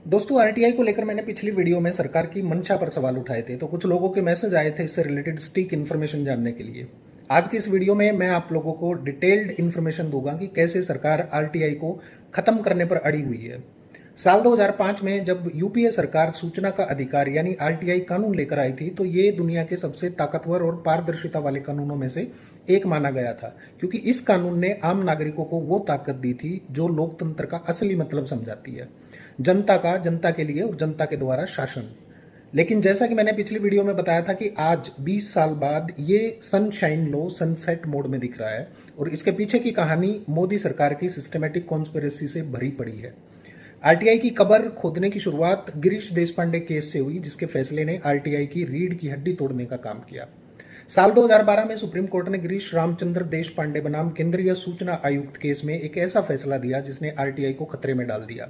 दोस्तों आरटीआई को लेकर मैंने पिछली वीडियो में सरकार की मंशा पर सवाल उठाए थे, तो कुछ लोगों के मैसेज आए थे इससे रिलेटेड स्टिक इन्फॉर्मेशन जानने के लिए। आज की इस वीडियो में मैं आप लोगों को डिटेल्ड इन्फॉर्मेशन दूंगा कि कैसे सरकार आरटीआई को खत्म करने पर अड़ी हुई है। साल 2005 में जब यूपीए सरकार सूचना का अधिकार यानी आरटीआई कानून लेकर आई थी, तो ये दुनिया के सबसे ताकतवर और पारदर्शिता वाले कानूनों में से एक माना गया था, क्योंकि इस कानून ने आम नागरिकों को वो ताकत दी थी जो लोकतंत्र का असली मतलब समझाती है, जनता का, जनता के लिए और जनता के द्वारा शासन। लेकिन जैसा कि मैंने पिछली वीडियो में बताया था कि आज 20 साल बाद ये सनशाइन लॉ सनसेट मोड में दिख रहा है और इसके पीछे की कहानी मोदी सरकार की सिस्टमैटिक कॉन्स्पिरेसी से भरी पड़ी है। आरटीआई की कबर खोदने की शुरुआत गिरीश देशपांडे केस से हुई, जिसके फैसले ने आरटीआई की रीढ़ की हड्डी तोड़ने का काम किया। साल 2012 में सुप्रीम कोर्ट ने गिरीश रामचंद्र देशपांडे बनाम केंद्रीय सूचना आयुक्त केस में एक ऐसा फैसला दिया जिसने आरटीआई को खतरे में डाल दिया।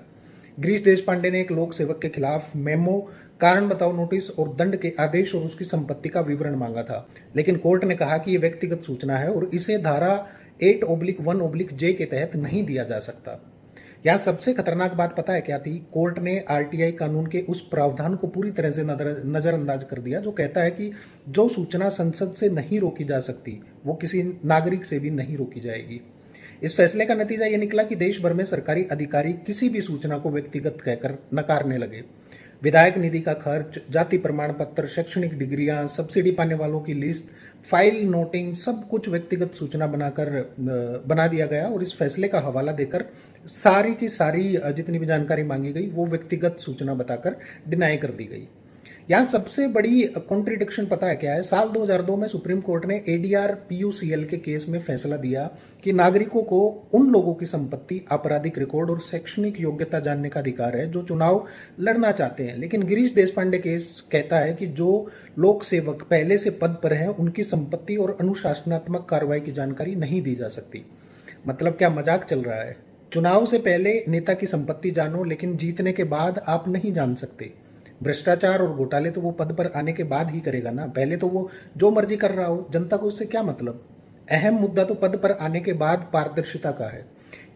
गिरीश देशपांडे ने एक लोक सेवक के खिलाफ मेमो, कारण बताओ नोटिस और दंड के आदेश और उसकी संपत्ति का विवरण मांगा था, लेकिन कोर्ट ने कहा कि यह व्यक्तिगत सूचना है और इसे धारा 8/1/J के तहत नहीं दिया जा सकता। यहाँ सबसे खतरनाक बात पता है क्या थी? कोर्ट ने आरटीआई कानून के उस प्रावधान को पूरी तरह से नजरअंदाज कर दिया जो कहता है कि जो सूचना संसद से नहीं रोकी जा सकती वो किसी नागरिक से भी नहीं रोकी जाएगी। इस फैसले का नतीजा ये निकला कि देश भर में सरकारी अधिकारी किसी भी सूचना को व्यक्तिगत कहकर नकारने लगे। विधायक निधि का खर्च, जाति प्रमाण पत्र, शैक्षणिक डिग्रियां, सब्सिडी पाने वालों की लिस्ट, फाइल नोटिंग, सब कुछ व्यक्तिगत सूचना बना दिया गया और इस फैसले का हवाला देकर सारी की सारी जितनी भी जानकारी मांगी गई वो व्यक्तिगत सूचना बताकर डिनाई कर दी गई। यहाँ सबसे बड़ी कॉन्ट्रिडिक्शन पता है क्या है? साल 2002 में सुप्रीम कोर्ट ने एडीआर पीयूसीएल के केस में फैसला दिया कि नागरिकों को उन लोगों की संपत्ति, आपराधिक रिकॉर्ड और शैक्षणिक योग्यता जानने का अधिकार है जो चुनाव लड़ना चाहते हैं, लेकिन गिरीश देशपांडे केस कहता है कि जो लोक सेवक पहले से पद पर हैं उनकी संपत्ति और अनुशासनात्मक कार्रवाई की जानकारी नहीं दी जा सकती। मतलब क्या मजाक चल रहा है? चुनाव से पहले नेता की संपत्ति जानो, लेकिन जीतने के बाद आप नहीं जान सकते। भ्रष्टाचार और घोटाले तो वो पद पर आने के बाद ही करेगा ना, पहले तो वो जो मर्जी कर रहा हो, जनता को उससे क्या मतलब। अहम मुद्दा तो पद पर आने के बाद पारदर्शिता का है।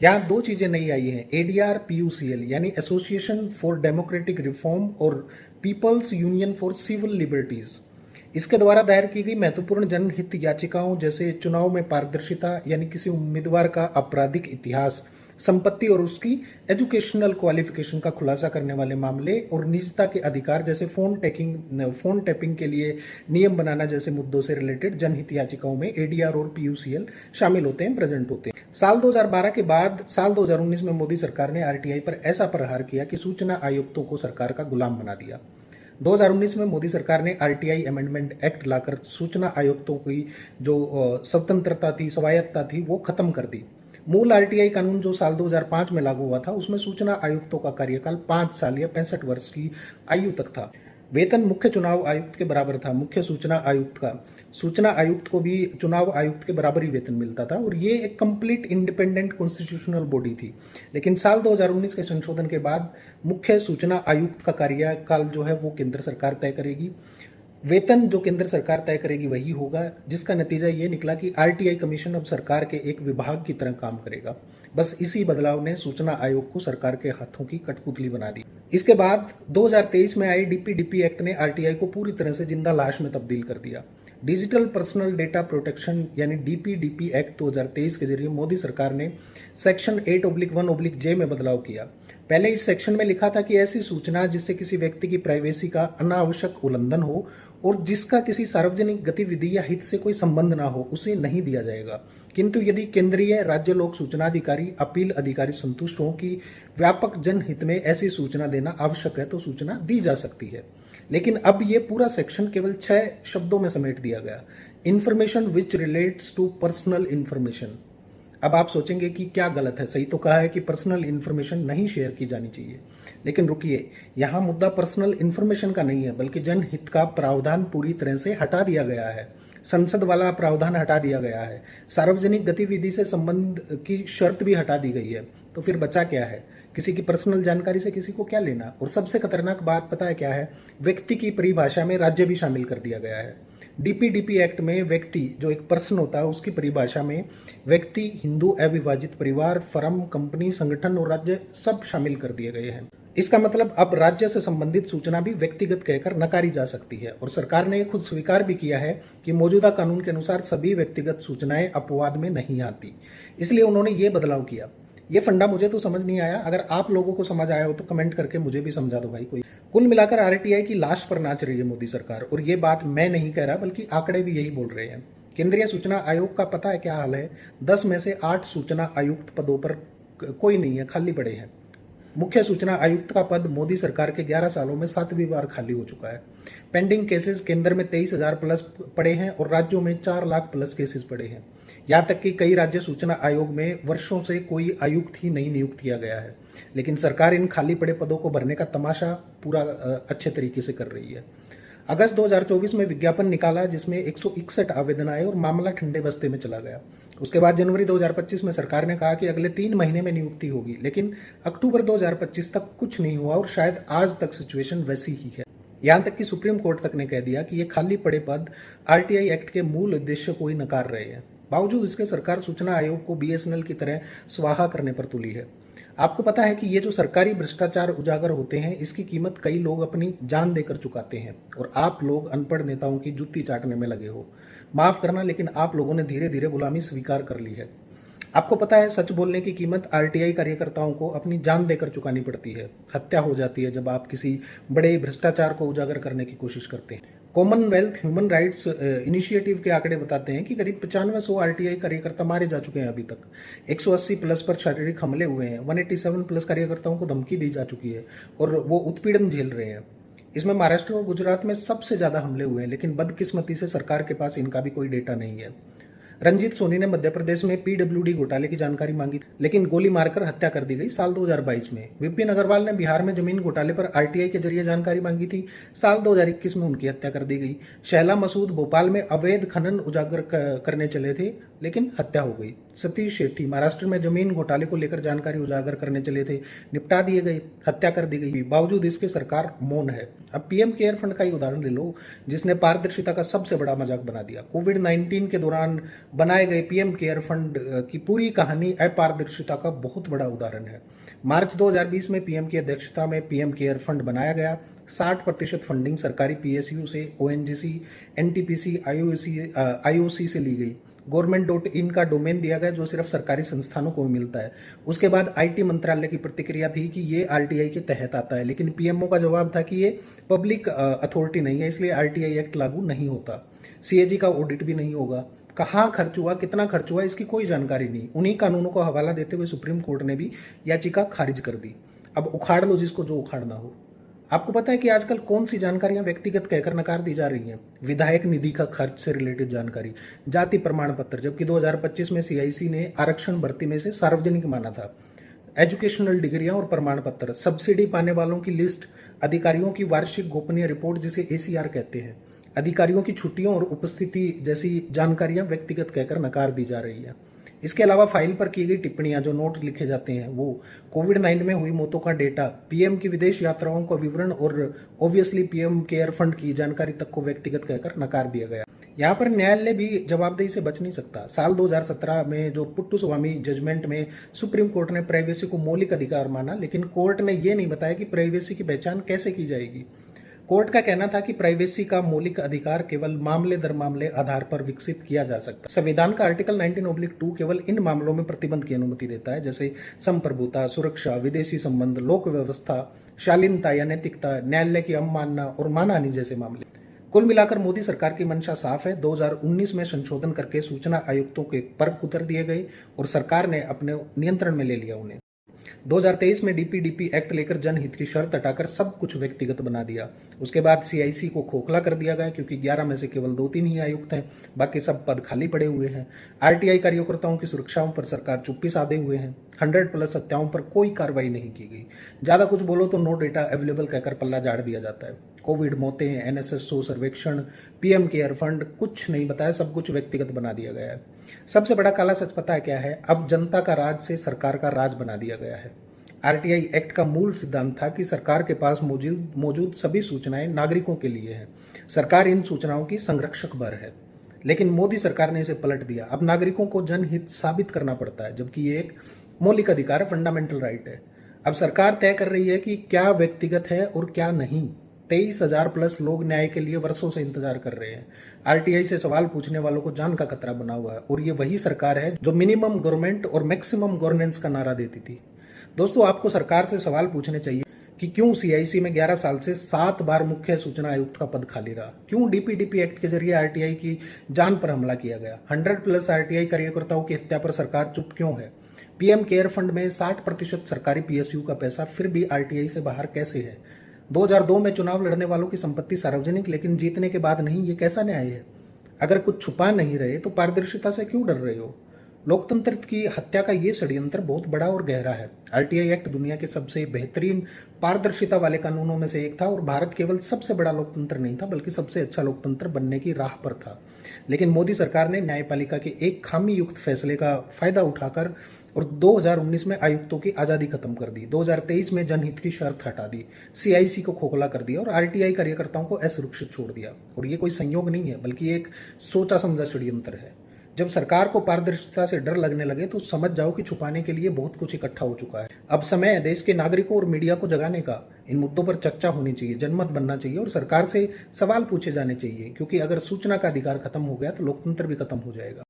यहाँ दो चीजें नई आई हैं, एडीआर पीयूसीएल यानी एसोसिएशन फॉर डेमोक्रेटिक रिफॉर्म और people's union for civil liberties. इसके द्वारा दायर की गई महत्वपूर्ण जनहित याचिकाओं जैसे चुनाव में पारदर्शिता यानी किसी उम्मीदवार का आपराधिक इतिहास, संपत्ति और उसकी एजुकेशनल क्वालिफिकेशन का खुलासा करने वाले मामले और निजता के अधिकार जैसे फोन टैपिंग के लिए नियम बनाना जैसे मुद्दों से रिलेटेड जनहित याचिकाओं में एडीआर और पीयूसीएल शामिल होते हैं, प्रेजेंट होते हैं। साल 2012 के बाद साल 2019 में मोदी सरकार ने आरटीआई पर ऐसा प्रहार किया कि सूचना आयुक्तों को सरकार का गुलाम बना दिया। 2019 में मोदी सरकार ने आरटीआई अमेंडमेंट एक्ट लाकर सूचना आयुक्तों की जो स्वतंत्रता थी, स्वायत्ता थी, वो खत्म कर दी। मूल आरटीआई कानून जो साल 2005 में लागू हुआ था उसमें सूचना आयुक्तों का कार्यकाल 5 साल या 65 वर्ष की आयु तक था। वेतन मुख्य चुनाव आयुक्त के बराबर था, मुख्य सूचना आयुक्त का। सूचना आयुक्त को भी चुनाव आयुक्त के बराबर ही वेतन मिलता था और ये एक कंप्लीट इंडिपेंडेंट कॉन्स्टिट्यूशनल बॉडी थी। लेकिन साल 2019 के संशोधन के बाद मुख्य सूचना आयुक्त का कार्यकाल जो है वो केंद्र सरकार तय करेगी। वेतन जो केंद्र सरकार तय करेगी वही होगा, जिसका नतीजा ये निकला कि आरटीआई कमीशन अब सरकार के एक विभाग की तरह काम करेगा। बस इसी बदलाव ने सूचना आयोग को सरकार के हाथों की कठपुतली बना दी। इसके बाद 2023 में आई डीपीडीपी एक्ट ने आरटीआई को पूरी तरह से जिंदा लाश में तब्दील कर दिया। डिजिटल पर्सनल डेटा प्रोटेक्शन यानी डीपीडीपी एक्ट 2023 के जरिए मोदी सरकार ने सेक्शन 8/1/J में बदलाव किया। पहले इस सेक्शन में लिखा था कि ऐसी सूचना जिससे किसी व्यक्ति की प्राइवेसी का अनावश्यक उल्लंघन हो और जिसका किसी सार्वजनिक गतिविधि या हित से कोई संबंध ना हो उसे नहीं दिया जाएगा, किंतु यदि केंद्रीय, राज्य लोक सूचना अधिकारी, अपील अधिकारी संतुष्ट हों कि व्यापक जनहित में ऐसी सूचना देना आवश्यक है तो सूचना दी जा सकती है। लेकिन अब ये पूरा सेक्शन केवल 6 शब्दों में समेट दिया गया, information which relates to personal information. अब आप सोचेंगे कि क्या गलत है? सही तो कहा है कि पर्सनल इंफॉर्मेशन नहीं शेयर की जानी चाहिए, लेकिन रुकिए, यहाँ मुद्दा पर्सनल इंफॉर्मेशन का नहीं है बल्कि जनहित का प्रावधान पूरी तरह से हटा दिया गया है। संसद वाला प्रावधान हटा दिया गया है, सार्वजनिक गतिविधि से संबंध की शर्त भी हटा दी गई है। तो फिर बचा क्या है? किसी की पर्सनल जानकारी से किसी को क्या लेना? और सबसे खतरनाक बात पता है क्या है? व्यक्ति की परिभाषा में राज्य भी शामिल कर दिया गया है। डीपीडीपी एक्ट में व्यक्ति जो एक पर्सन होता है उसकी परिभाषा में व्यक्ति, हिंदू, अविभाजित परिवार, फर्म, कंपनी, संगठन और राज्य सब शामिल कर दिए गए हैं। इसका मतलब अब राज्य से संबंधित सूचना भी व्यक्तिगत कहकर नकारी जा सकती है और सरकार ने खुद स्वीकार भी किया है कि मौजूदा कानून के अनुसार सभी व्यक्तिगत सूचनाएं अपवाद में नहीं आती, इसलिए उन्होंने ये बदलाव किया। ये फंडा मुझे तो समझ नहीं आया, अगर आप लोगों को समझ आया हो तो कमेंट करके मुझे भी समझा दो भाई कोई। कुल मिलाकर आरटीआई की लाश पर नाच रही है मोदी सरकार, और ये बात मैं नहीं कह रहा बल्कि आंकड़े भी यही बोल रहे हैं। केंद्रीय सूचना आयोग का पता है क्या हाल है? 10 में से 8 सूचना आयुक्त पदों पर कोई नहीं है, खाली पड़े हैं। मुख्य सूचना आयुक्त का पद मोदी सरकार के 11 सालों में 7वीं बार खाली हो चुका है। पेंडिंग केसेस केंद्र में 23,000 प्लस पड़े हैं और राज्यों में 4 लाख प्लस केसेस पड़े हैं। यहाँ तक कि कई राज्य सूचना आयोग में वर्षों से कोई आयुक्त ही नहीं नियुक्त किया गया है, लेकिन सरकार इन खाली पड़े पदों को भरने का तमाशा पूरा अच्छे तरीके से कर रही है। अगस्त 2024 में विज्ञापन निकाला जिसमें 161 आवेदन आए और मामला ठंडे बस्ते में चला गया। उसके बाद जनवरी 2025 में सरकार ने कहा कि अगले 3 महीने में नियुक्ति होगी, लेकिन अक्टूबर 2025 तक कुछ नहीं हुआ और शायद आज तक सिचुएशन वैसी ही है। यहां तक कि सुप्रीम कोर्ट तक ने कह दिया कि ये खाली पड़े पद आरटीआई एक्ट के मूल उद्देश्य को ही नकार रहे हैं। बावजूद इसके सरकार सूचना आयोग को बीएसएनएल की तरह स्वाहा करने पर तुली है। आपको पता है कि ये जो सरकारी भ्रष्टाचार उजागर होते हैं, इसकी कीमत कई लोग अपनी जान देकर चुकाते हैं और आप लोग अनपढ़ नेताओं की जुत्ती चाटने में लगे हो। माफ करना, लेकिन आप लोगों ने धीरे धीरे गुलामी स्वीकार कर ली है। आपको पता है सच बोलने की कीमत आरटीआई कार्यकर्ताओं को अपनी जान देकर चुकानी पड़ती है। हत्या हो जाती है जब आप किसी बड़े भ्रष्टाचार को उजागर करने की कोशिश करते हैं। कॉमनवेल्थ ह्यूमन राइट्स इनिशिएटिव के आंकड़े बताते हैं कि करीब 9500 आरटीआई कार्यकर्ता मारे जा चुके हैं अभी तक। 180 प्लस पर शारीरिक हमले हुए हैं। 187 प्लस कार्यकर्ताओं को धमकी दी जा चुकी है और वो उत्पीड़न झेल रहे हैं। इसमें महाराष्ट्र और गुजरात में सबसे ज़्यादा हमले हुए हैं, लेकिन बदकिस्मती से सरकार के पास इनका भी कोई डेटा नहीं है। रंजीत सोनी ने मध्य प्रदेश में पीडब्ल्यूडी घोटाले की जानकारी मांगी, लेकिन गोली मारकर हत्या कर दी गई साल 2022 में। विपिन अग्रवाल ने बिहार में जमीन घोटाले पर आरटीआई के जरिए जानकारी मांगी थी, साल 2021 में उनकी हत्या कर दी गई। शैला मसूद भोपाल में अवैध खनन उजागर करने चले थे, लेकिन हत्या हो गई। सतीश शेट्टी महाराष्ट्र में जमीन घोटाले को लेकर जानकारी उजागर करने चले थे, निपटा दिए गए, हत्या कर दी गई। बावजूद इसके सरकार मौन है। अब पीएम केयर फंड का ही उदाहरण ले लो, जिसने पारदर्शिता का सबसे बड़ा मजाक बना दिया। कोविड-19 के दौरान बनाए गए पीएम केयर फंड की पूरी कहानी अपारदर्शिता का बहुत बड़ा उदाहरण है। मार्च 2020 में पीएम की अध्यक्षता में पीएम केयर फंड बनाया गया। 60% फंडिंग सरकारी पीएसयू से, ओएनजीसी, एनटीपीसी, आईओसी से ली गई। government.in का डोमेन दिया गया जो सिर्फ सरकारी संस्थानों को मिलता है। उसके बाद आईटी मंत्रालय की प्रतिक्रिया थी कि ये आरटीआई के तहत आता है, लेकिन पीएमओ का जवाब था कि ये पब्लिक अथॉरिटी नहीं है, इसलिए आरटीआई एक्ट लागू नहीं होता। सीएजी का ऑडिट भी नहीं होगा। कहाँ खर्च हुआ, कितना खर्च हुआ, इसकी कोई जानकारी नहीं। उन्हीं कानूनों को हवाला देते हुए सुप्रीम कोर्ट ने भी याचिका खारिज कर दी। अब उखाड़ लो जिसको जो उखाड़ना हो। आपको पता है कि आजकल कौन सी जानकारियां व्यक्तिगत कहकर नकार दी जा रही हैं? विधायक निधि का खर्च से रिलेटेड जानकारी, जाति प्रमाण पत्र, जबकि 2025 में सीआईसी ने आरक्षण भर्ती में से सार्वजनिक माना था। एजुकेशनल डिग्रियां और प्रमाण पत्र, सब्सिडी पाने वालों की लिस्ट, अधिकारियों की वार्षिक गोपनीय रिपोर्ट जिसे एसीआर कहते हैं, अधिकारियों की छुट्टियों और उपस्थिति जैसी जानकारियां व्यक्तिगत कहकर नकार दी जा रही है। इसके अलावा फाइल पर की गई टिप्पणियां, जो नोट लिखे जाते हैं वो, कोविड-19 में हुई मौतों का डेटा, पीएम की विदेश यात्राओं का विवरण और ऑब्वियसली पीएम केयर फंड की जानकारी तक को व्यक्तिगत कहकर नकार दिया गया। यहाँ पर न्यायालय भी जवाबदेही से बच नहीं सकता। साल 2017 में जो पुट्टुस्वामी जजमेंट में सुप्रीम कोर्ट ने प्राइवेसी को मौलिक अधिकार माना, लेकिन कोर्ट ने ये नहीं बताया कि प्राइवेसी की पहचान कैसे की जाएगी। कोर्ट का कहना था कि प्राइवेसी का मौलिक अधिकार केवल मामले दर मामले आधार पर विकसित किया जा सकता है। संविधान का आर्टिकल 19(2) केवल इन मामलों में प्रतिबंध की अनुमति देता है, जैसे संप्रभुता, सुरक्षा, विदेशी संबंध, लोक व्यवस्था, शालीनता या नैतिकता, न्यायालय की अवमानना और मानहानि जैसे मामले। कुल मिलाकर मोदी सरकार की मंशा साफ है। 2019 में संशोधन करके सूचना आयुक्तों के पर उतर दिए गए और सरकार ने अपने नियंत्रण में ले लिया उन्हें। 2023 में डीपीडीपी एक्ट लेकर जनहित की शर्त हटाकर सब कुछ व्यक्तिगत बना दिया। उसके बाद सीआईसी को खोखला कर दिया गया, क्योंकि 11 में से केवल 2-3 ही आयुक्त हैं, बाकी सब पद खाली पड़े हुए हैं। आरटीआई कार्यकर्ताओं की सुरक्षाओं पर सरकार चुप्पी साधे हुए हैं। 100+ हत्याओं पर कोई कार्रवाई नहीं की गई। ज़्यादा कुछ बोलो तो नो डेटा अवेलेबल कहकर पल्ला झाड़ दिया जाता है। कोविड मौतें, एनएसएसओ सर्वेक्षण, पीएम केयर फंड, कुछ नहीं बताया, सब कुछ व्यक्तिगत बना दिया गया है। सबसे बड़ा काला सच पता है क्या है? अब जनता का राज से सरकार का राज बना दिया गया है। आरटीआई एक्ट का मूल सिद्धांत था कि सरकार के पास मौजूद सभी सूचनाएं नागरिकों के लिए हैं। सरकार इन सूचनाओं की संरक्षक भर है, लेकिन मोदी सरकार ने इसे पलट दिया। अब नागरिकों को जनहित साबित करना पड़ता है, जबकि ये एक मौलिक अधिकार है, फंडामेंटल राइट है। अब सरकार तय कर रही है कि क्या व्यक्तिगत है और क्या नहीं। 23,000 प्लस लोग न्याय के लिए वर्षों से इंतजार कर रहे हैं। आरटीआई से सवाल पूछने वालों को जान का खतरा बना हुआ है, और ये वही सरकार है जो मिनिमम गवर्नमेंट और मैक्सिमम गवर्नेंस का नारा देती थी। दोस्तों, आपको सरकार से सवाल पूछने चाहिए कि क्यों सीआईसी में 11 साल से 7 बार मुख्य सूचना आयुक्त का पद खाली रहा, क्यों डीपीडीपी एक्ट के जरिए आरटीआई की जान पर हमला किया गया, 100 प्लस आरटीआई कार्यकर्ताओं की हत्या पर सरकार चुप क्यों है, पीएम केयर फंड में 60% सरकारी पीएसयू का पैसा फिर भी आरटीआई से बाहर कैसे है, 2002 में चुनाव लड़ने वालों की संपत्ति सार्वजनिक लेकिन जीतने के बाद नहीं, ये कैसा न्याय है। अगर कुछ छुपा नहीं रहे तो पारदर्शिता से क्यों डर रहे हो। लोकतंत्र की हत्या का ये षड्यंत्र बहुत बड़ा और गहरा है। आरटीआई एक्ट दुनिया के सबसे बेहतरीन पारदर्शिता वाले कानूनों में से एक था, और भारत केवल सबसे बड़ा लोकतंत्र नहीं था बल्कि सबसे अच्छा लोकतंत्र बनने की राह पर था। लेकिन मोदी सरकार ने न्यायपालिका के एक खामी युक्त फैसले का फायदा उठाकर और 2019 में आयुक्तों की आज़ादी खत्म कर दी, 2023 में जनहित की शर्त हटा दी, सीआईसी को खोखला कर दिया और आरटीआई कार्यकर्ताओं को असुरक्षित छोड़ दिया। और ये कोई संयोग नहीं है बल्कि एक सोचा समझा षड्यंत्र है। जब सरकार को पारदर्शिता से डर लगने लगे तो समझ जाओ कि छुपाने के लिए बहुत कुछ इकट्ठा हो चुका है। अब समय है देश के नागरिकों और मीडिया को जगाने का। इन मुद्दों पर चर्चा होनी चाहिए, जनमत बनना चाहिए और सरकार से सवाल पूछे जाने चाहिए, क्योंकि अगर सूचना का अधिकार खत्म हो गया तो लोकतंत्र भी खत्म हो जाएगा।